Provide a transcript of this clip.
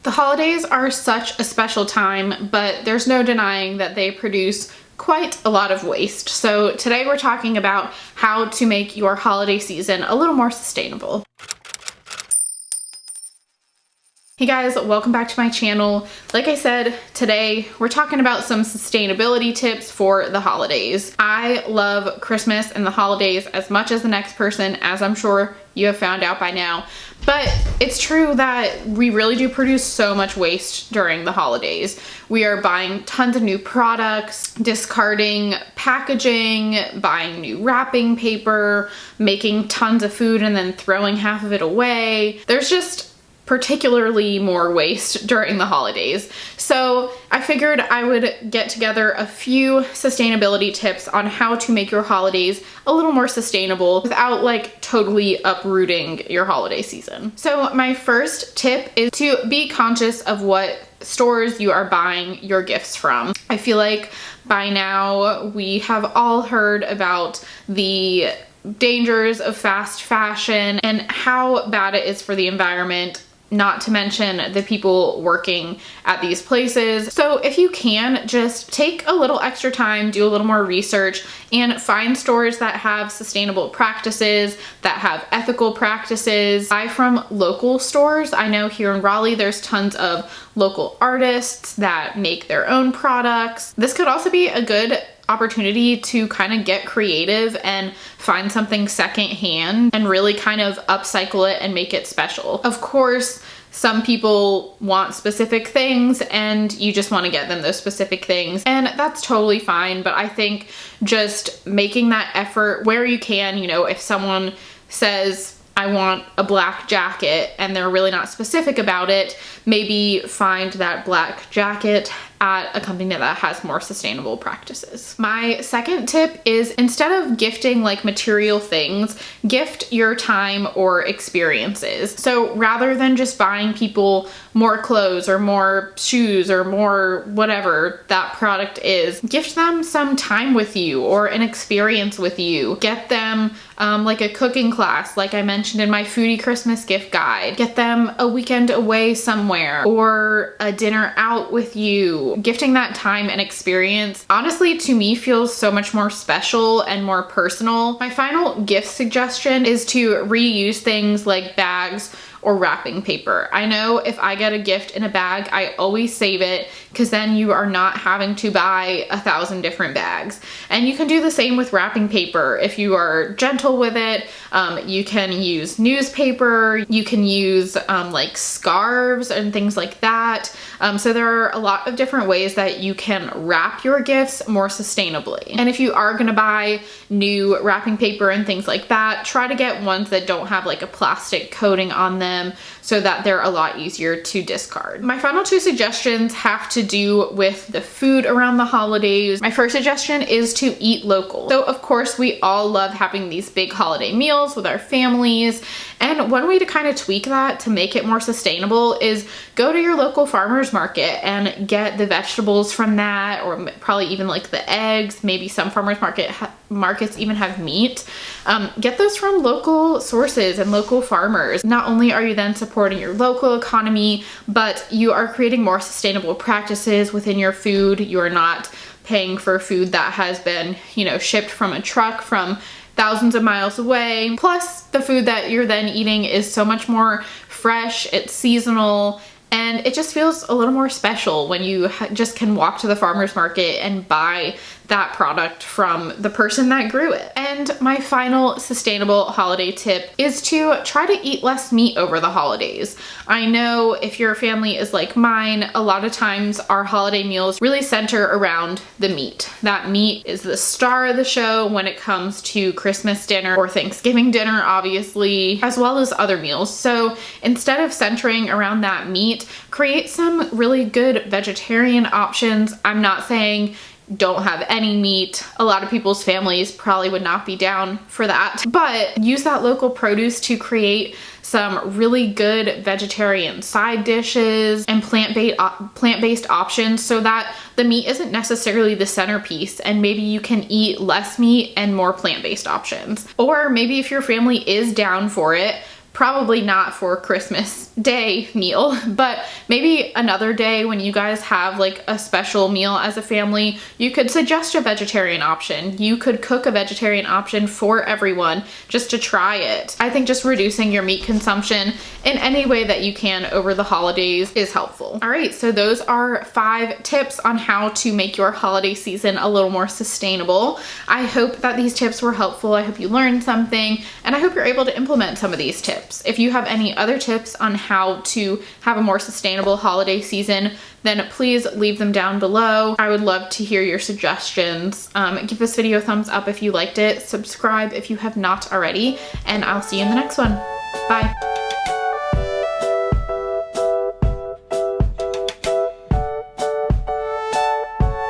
The holidays are such a special time, but there's no denying that they produce quite a lot of waste. So today we're talking about how to make your holiday season a little more sustainable. Hey guys, welcome back to my channel. Like I said, today we're talking about some sustainability tips for the holidays. I love Christmas and the holidays as much as the next person, as I'm sure you have found out by now. But it's true that we really do produce so much waste during the holidays. We are buying tons of new products, discarding packaging, buying new wrapping paper, making tons of food and then throwing half of it away. There's just particularly more waste during the holidays. So I figured I would get together a few sustainability tips on how to make your holidays a little more sustainable without like totally uprooting your holiday season. So my first tip is to be conscious of what stores you are buying your gifts from. I feel like by now we have all heard about the dangers of fast fashion and how bad it is for the environment, not to mention the people working at these places. So if you can, just take a little extra time, do a little more research, and find stores that have sustainable practices, that have ethical practices. Buy from local stores. I know here in Raleigh, there's tons of local artists that make their own products. This could also be a good opportunity to kind of get creative and find something secondhand and really kind of upcycle it and make it special. Of course, some people want specific things and you just want to get them those specific things, and that's totally fine. But I think just making that effort where you can, you know, if someone says, I want a black jacket and they're really not specific about it, maybe find that black jacket at a company that has more sustainable practices. My second tip is, instead of gifting like material things, gift your time or experiences. So rather than just buying people more clothes or more shoes or more whatever that product is, gift them some time with you or an experience with you. Get them like a cooking class, like I mentioned in my foodie Christmas gift guide. Get them a weekend away somewhere or a dinner out with you. Gifting that time and experience, honestly, to me feels so much more special and more personal. My final gift suggestion is to reuse things like bags or wrapping paper. I know if I get a gift in a bag, I always save it because then you are not having to buy 1,000 different bags. And you can do the same with wrapping paper. If you are gentle with it, you can use newspaper, you can use like scarves and things like that. So there are a lot of different ways that you can wrap your gifts more sustainably. And if you are gonna buy new wrapping paper and things like that, try to get ones that don't have like a plastic coating on them, so that they're a lot easier to discard. My final two suggestions have to do with the food around the holidays. My first suggestion is to eat local. So of course we all love having these big holiday meals with our families, and one way to kind of tweak that to make it more sustainable is go to your local farmer's market and get the vegetables from that, or probably even like the eggs. Maybe some farmers markets even have meat. Get those from local sources and local farmers. Not only are you then supporting your local economy, but you are creating more sustainable practices within your food. You're not paying for food that has been, you know, shipped from a truck from thousands of miles away. Plus, the food that you're then eating is so much more fresh, it's seasonal, and it just feels a little more special when you just can walk to the farmer's market and buy that product from the person that grew it. And my final sustainable holiday tip is to try to eat less meat over the holidays. I know if your family is like mine, a lot of times our holiday meals really center around the meat. That meat is the star of the show when it comes to Christmas dinner or Thanksgiving dinner, obviously, as well as other meals. So instead of centering around that meat, create some really good vegetarian options. I'm not saying don't have any meat. A lot of people's families probably would not be down for that, but use that local produce to create some really good vegetarian side dishes and plant-based options so that the meat isn't necessarily the centerpiece, and maybe you can eat less meat and more plant-based options. Or maybe if your family is down for it, Probably not for Christmas Day meal, but maybe another day when you guys have like a special meal as a family, you could suggest a vegetarian option. You could cook a vegetarian option for everyone just to try it. I think just reducing your meat consumption in any way that you can over the holidays is helpful. All right, so those are 5 tips on how to make your holiday season a little more sustainable. I hope that these tips were helpful. I hope you learned something, and I hope you're able to implement some of these tips. If you have any other tips on how to have a more sustainable holiday season, then please leave them down below. I would love to hear your suggestions. Give this video a thumbs up if you liked it, subscribe if you have not already, and I'll see you in the next one. Bye.